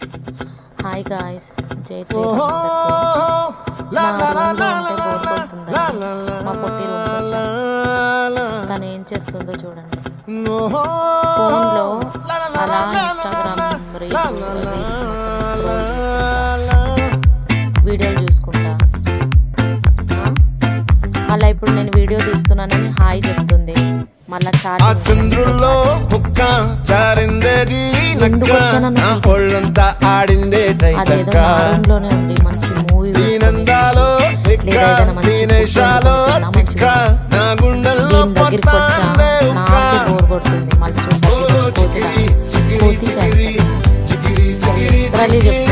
Hi guys, జై శ్రీరామ్. మా రూమ్లో ఉంటే బోర్ కొడుతుందని మా పొట్టి రూమ్కి వచ్చాను. తను ఏం చేస్తుందో చూడండి. ఫోన్లో అలా ఇన్స్టాగ్రామ్ రీల్స్ వీడియోలు చూసుకుంటా. మళ్ళీ ఇప్పుడు నేను వీడియో తీస్తున్నానని హాయ్ చెప్తుంది. మళ్ళా చంద్రుల్లో ముక్క జారిందేది ఒళ్ళంతా ఆడిందే ఉంది. మంచి మూవీ దీనందాలో దీనేశాలో నా గుండెల్లో దగ్గరికి వచ్చా నాకే బోర్ కొడుతుంది. మళ్ళీ చూడాలి చెప్తా.